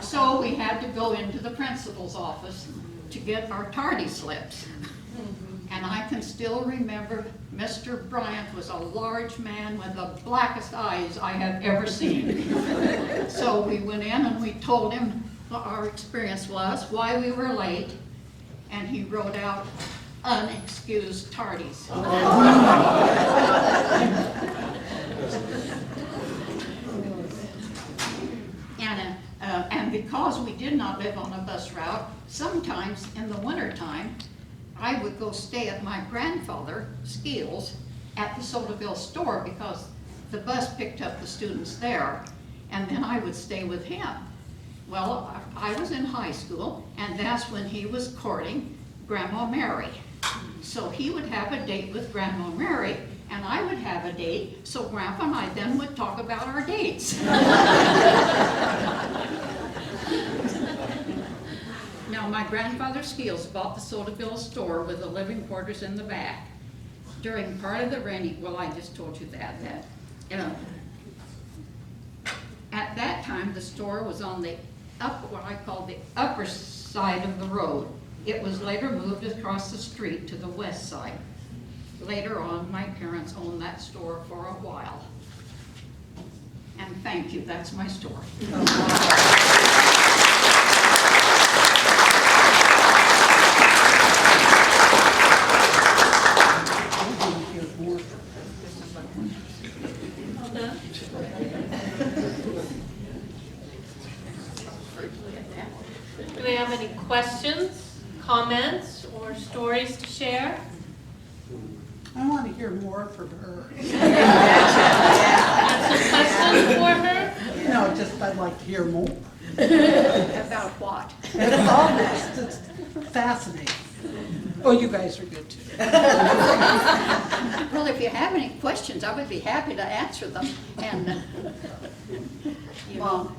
So we had to go into the principal's office to get our tardy slips. And I can still remember Mr. Bryant was a large man with the blackest eyes I have ever seen. So we went in and we told him what our experience was, why we were late, and he wrote out unexcused tardies. And because we did not live on a bus route, sometimes in the wintertime, I would go stay at my grandfather, Skeels, at the Sodaville store because the bus picked up the students there, and then I would stay with him. Well, I was in high school, and that's when he was courting Grandma Mary. So he would have a date with Grandma Mary, and I would have a date, so Grandpa and I then would talk about our dates. Now, my grandfather Skeels bought the Sodaville store with the living quarters in the back. During part of the rainy, well, I just told you that. At that time, the store was on the what I call the upper side of the road. It was later moved across the street to the west side. Later on, my parents owned that store for a while. And thank you, that's my story. Do we have any questions, comments, or stories to share? I want to hear more from her. Have some questions for her? No, just I'd like to hear more. About what? All this, it's fascinating. Oh, you guys are good too. Well, if you have any questions, I would be happy to answer them. And, you know,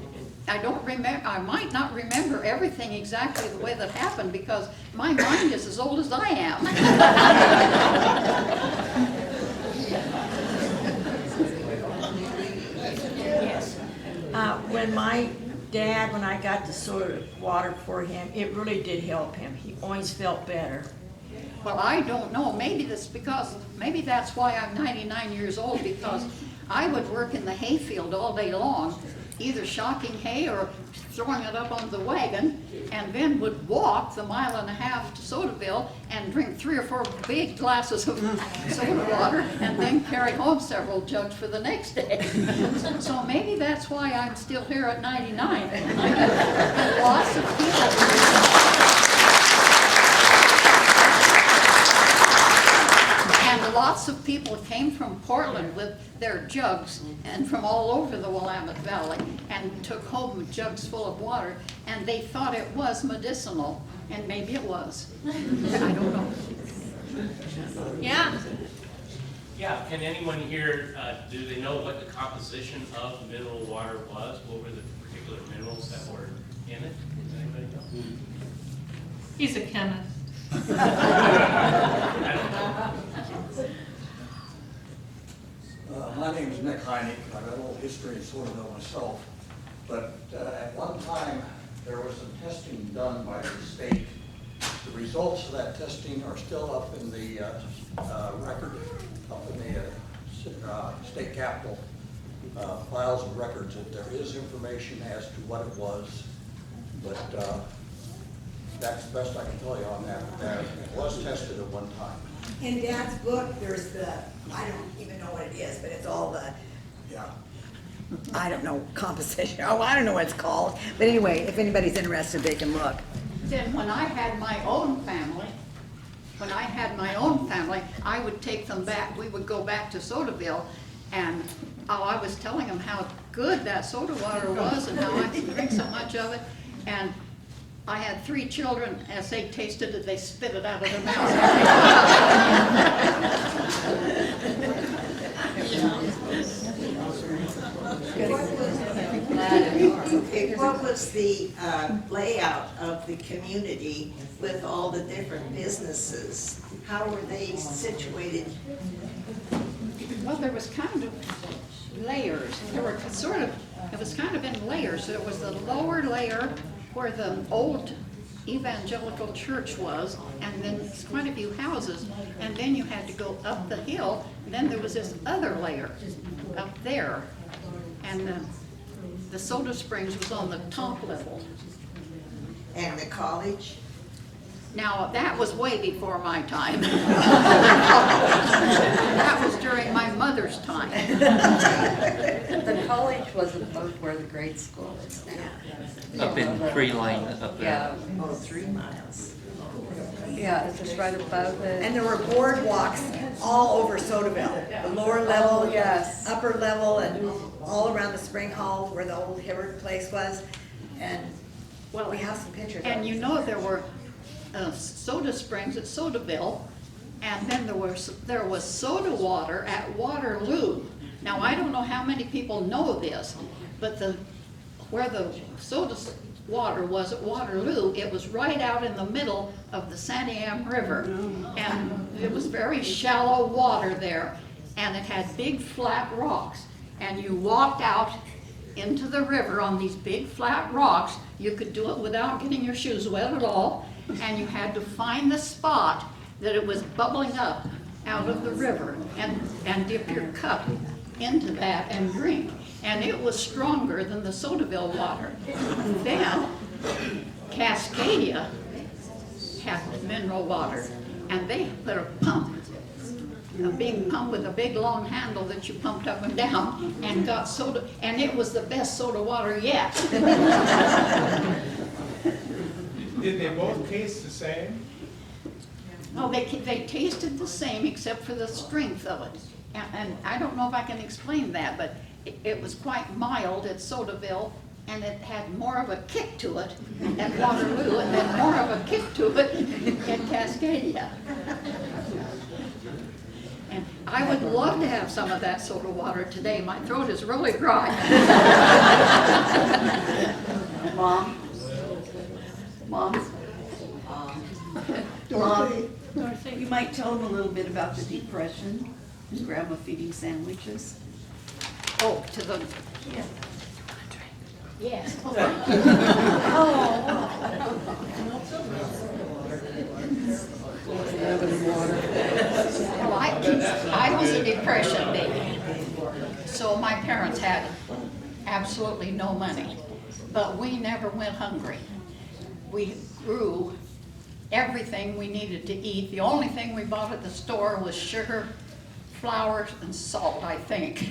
I might not remember everything exactly the way that happened because my mind is as old as I am. when my dad, when I got the soda water for him, it really did help him. He always felt better. Well, I don't know, maybe that's why I'm 99 years old, because I would work in the hayfield all day long, either shocking hay or throwing it up on the wagon, and then would walk the 1.5 miles to Sodaville and drink 3 or 4 big glasses of soda water, and then carry home several jugs for the next day. So maybe that's why I'm still here at 99. And lots of people. And lots of people came from Portland with their jugs and from all over the Willamette Valley and took home jugs full of water, and they thought it was medicinal, and maybe it was. I don't know. Yeah. Yeah, can anyone here, do they know what the composition of the mineral water was? What were the particular minerals that were in it? Does anybody know? He's a chemist. I don't know. My name is Nick Heineck. I've got a little history in Sodaville myself. But at one time, there was some testing done by the state. The results of that testing are still up in the record, up in the state capitol files of records. That there is information as to what it was, but that's the best I can tell you on that. That it was tested at one time. In Dad's book, there's the, I don't even know what it is, but it's all the, Yeah. I don't know, composition. Oh, I don't know what it's called. But anyway, if anybody's interested, they can look. Then when I had my own family, I would take them back. We would go back to Sodaville, and I was telling them how good that soda water was and how I could drink so much of it. And I had 3 children, as they tasted it, they spit it out of their mouths. What was the layout of the community with all the different businesses? How were they situated? Well, there was kind of layers. There were sort of, it was kind of in layers. There was the lower layer where the old evangelical church was, and then quite a few houses, and then you had to go up the hill, and then there was this other layer up there, and the Soda Springs was on the top level. And the college? Now, that was way before my time. That was during my mother's time. The college was above where the grade school is now. Up in Free Lane, up there. Yeah, Oh, 3 miles. yeah, it's just right above it. And there were boardwalks all over Sodaville. The lower level, Oh, yes. upper level, and all around the spring hall where the old Hibbert place was. And well, we have some pictures. And of you it. know there were soda springs at Sodaville, and then there was soda water at Waterloo. Now, I don't know how many people know this, but where the soda water was at Waterloo, it was right out in the middle of the Santiam River. And it was very shallow water there, and it had big flat rocks. And you walked out into the river on these big flat rocks. You could do it without getting your shoes wet at all, and you had to find the spot that it was bubbling up out of the river and dip your cup into that and drink. And it was stronger than the Sodaville water. Then Cascadia had mineral water, and they put a pump, a big pump with a big long handle that you pumped up and down and got soda, and it was the best soda water yet. Did they both taste the same? No, they tasted the same except for the strength of it. And I don't know if I can explain that, but it was quite mild at Sodaville, and it had more of a kick to it at Waterloo, and then more of a kick to it at Cascadia. And I would love to have some of that soda water today. My throat is really dry. Mom? Dorothy, You might tell them a little bit about the Depression and grandma feeding sandwiches. Oh, to the, Yes. Well, I was a Depression baby, so my parents had absolutely no money, but we never went hungry. We grew everything we needed to eat. The only thing we bought at the store was sugar, flour, and salt, I think.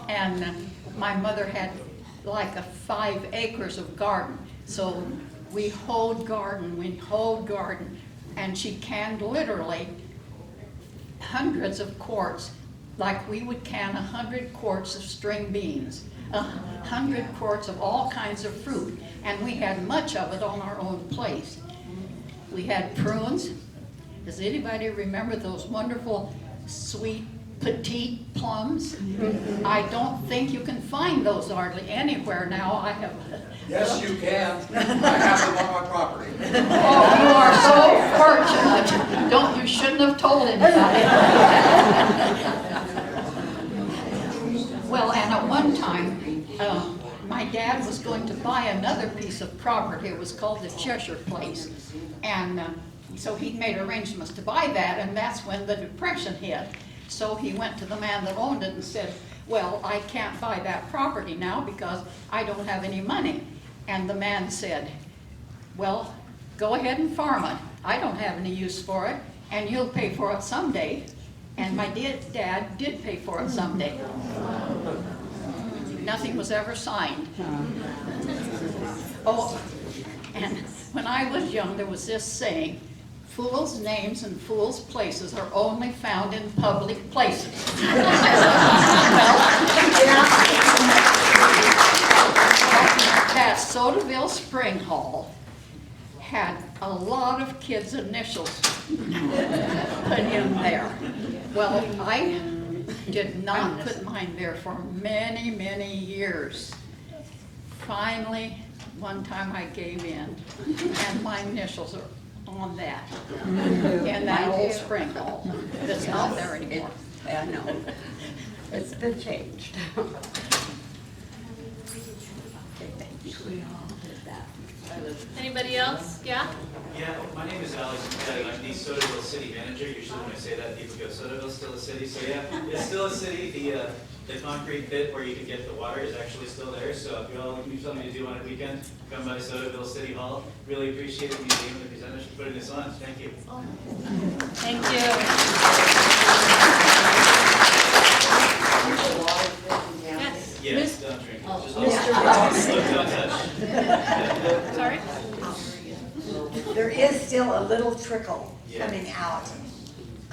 And my mother had like 5 acres of garden, so we hoed garden, and she canned literally hundreds of quarts, like we would can 100 quarts of string beans, 100 quarts of all kinds of fruit, and we had much of it on our own place. We had prunes. Does anybody remember those wonderful, sweet, petite plums? I don't think you can find those hardly anywhere now. I have. Yes, you can. I have them on my property. Oh, you are so fortunate. You shouldn't have told anybody. Well, and at one time, my dad was going to buy another piece of property. It was called the Cheshire Place. And so he made arrangements to buy that, and that's when the Depression hit. So he went to the man that owned it and said, well, I can't buy that property now because I don't have any money. And the man said, well, go ahead and farm it. I don't have any use for it, and you'll pay for it someday. And my dad did pay for it someday. Nothing was ever signed. Oh, and when I was young, there was this saying, fools' names and fools' places are only found in public places. That Sodaville Spring Hall had a lot of kids' initials put in there. Well, I did not put mine there for many, many years. Finally, one time I gave in, and my initials are on that, in that old spring hall. It's not there anymore. I know. It's been changed. Anybody else? Yeah? Yeah, my name is Alex. I'm the Sodaville city manager. Usually when I say that, people go, Sodaville's still a city. So yeah, it's still a city. The concrete pit where you can get the water is actually still there. So if you all need something to do on a weekend, come by Sodaville City Hall. Really appreciate the museum and the presenters for putting this on. Thank you. Thank you. Yes. Yes, don't drink. Just Mr. don't touch. Sorry? There is still a little trickle Yeah. coming out.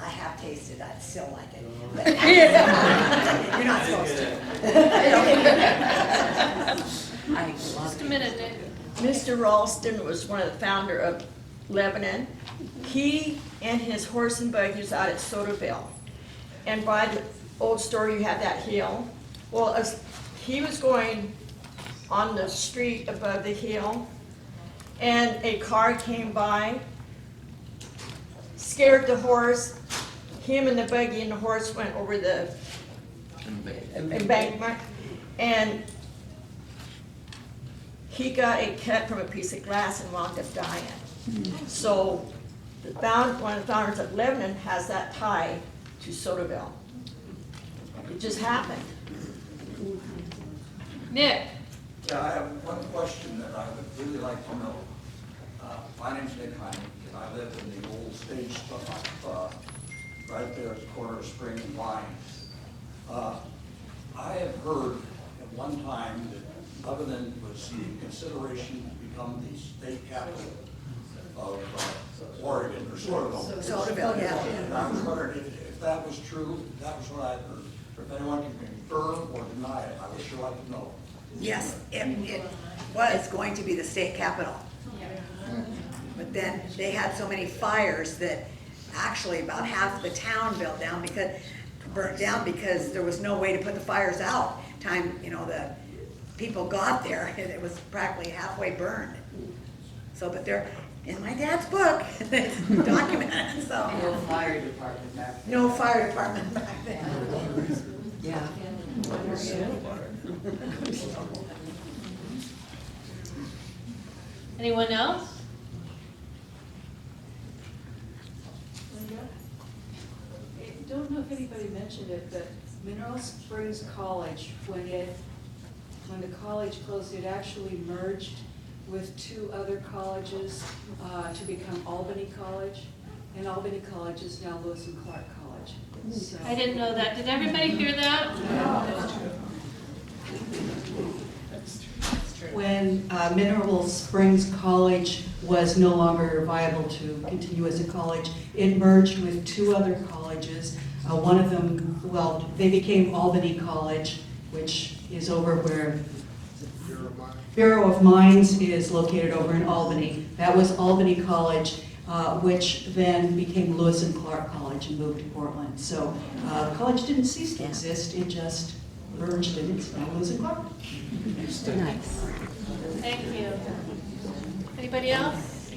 I have tasted, I still like it. But you're not supposed to. Just a minute, Nick. Mr. Ralston was one of the founder of Lebanon. He and his horse and buggy was out at Sodaville. And by the old store, you have that hill. Well, as he was going on the street above the hill, and a car came by, scared the horse. Him and the buggy and the horse went over the embankment, and he got a cut from a piece of glass and wound up dying. So one of the founders of Lebanon has that tie to Sodaville. It just happened. Nick. Yeah, I have one question that I would really like to know. My name's Nick Heine, and I live in the old stage stuff right there at the corner of Spring and Vine. I have heard at one time that Lebanon was in consideration to become the state capital of Oregon, or Sodaville, yeah. And I was wondering if that was true, that was what I heard. If anyone can confirm or deny it, I would sure like to know. Yes, it was going to be the state capital. But then they had so many fires that actually about half of the town burnt down because there was no way to put the fires out. The people got there, and it was practically halfway burned. So, but they're in my dad's book, it's documented, so. No fire department back then. No fire department back then. Yeah. Anyone else? I don't know if anybody mentioned it, but Mineral Springs College, when the college closed, it actually merged with 2 other colleges to become Albany College, and Albany College is now Lewis and Clark College. So, I didn't know that. Did everybody hear that? When Mineral Springs College was no longer viable to continue as a college, it merged with 2 other colleges. One of them, well, they became Albany College, which is over where Bureau of Mines is located over in Albany. That was Albany College, which then became Lewis and Clark College and moved to Portland. So the college didn't cease to exist, it just merged and it's now Lewis and Clark. Nice. Thank you. Anybody else?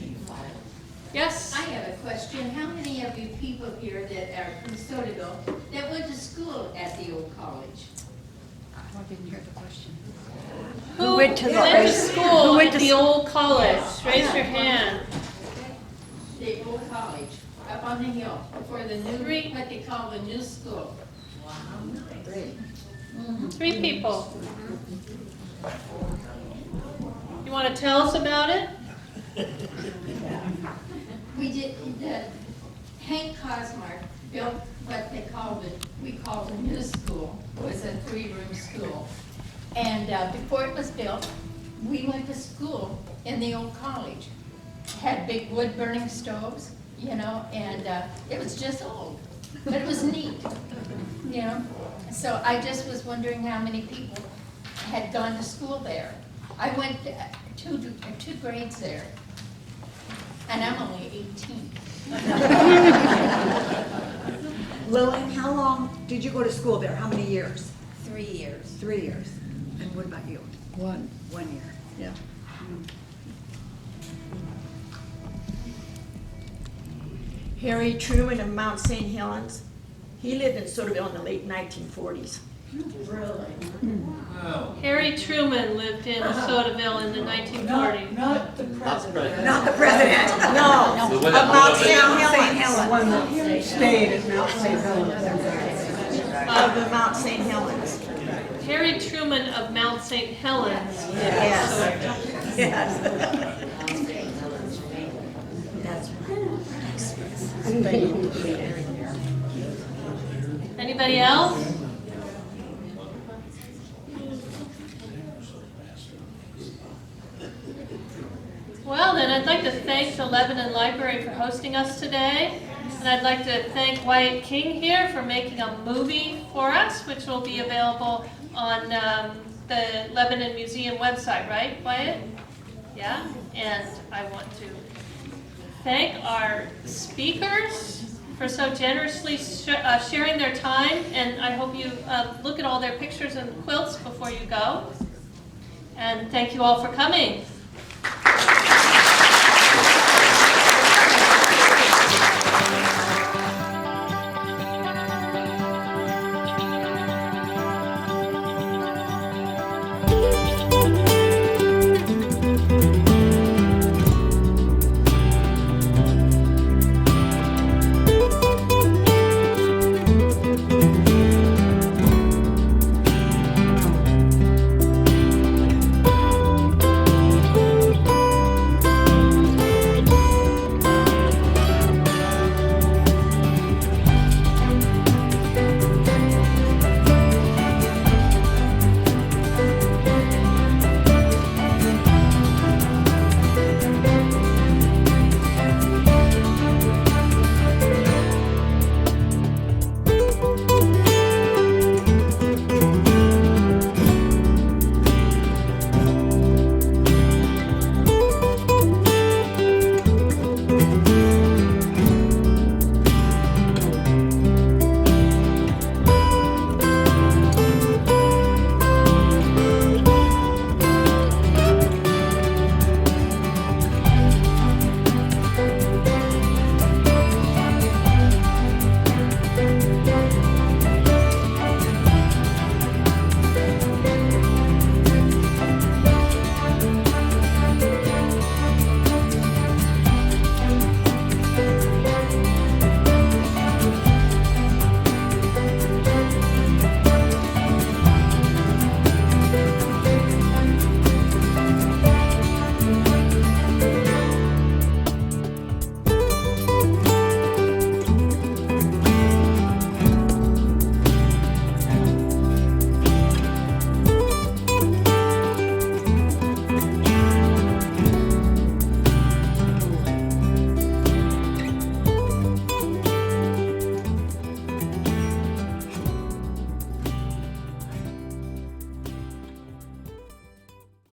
Yes? I have a question. How many of you people here that are from Sodaville that went to school at the old college? I didn't hear the question. Who went to the- went to school who went at to the s- old college? Raise your hand. The old college, up on the hill, before the new, what they call the new school. 3 people. You want to tell us about it? We did, Hank Cosmark built what they called we called the new school. It was a 3-room school. And before it was built, we went to school in the old college. Had big wood burning stoves, you know, and it was just old, but it was neat, you know. So I just was wondering how many people had gone to school there. I went two grades there, and I'm only 18. Lillian, how long did you go to school there? How many years? 3 years. 3 years. And what about you? 1 year. Yeah. Harry Truman of Mount St. Helens, he lived in Sodaville in the late 1940s. Really? Harry Truman lived in Sodaville in the 1940s. Not the president. Not the president, no. Of Mount St. Helens. The one that stayed at Mount St. Helens. Of the Mount St. Helens. Harry Truman of Mount St. Helens. Yes. Yes. That's Anybody else? Well, then I'd like to thank the Lebanon Library for hosting us today. And I'd like to thank Wyatt King here for making a movie for us, which will be available on the Lebanon Museum website, right, Wyatt? Yeah? And I want to thank our speakers for so generously sharing their time. And I hope you look at all their pictures and quilts before you go. And thank you all for coming.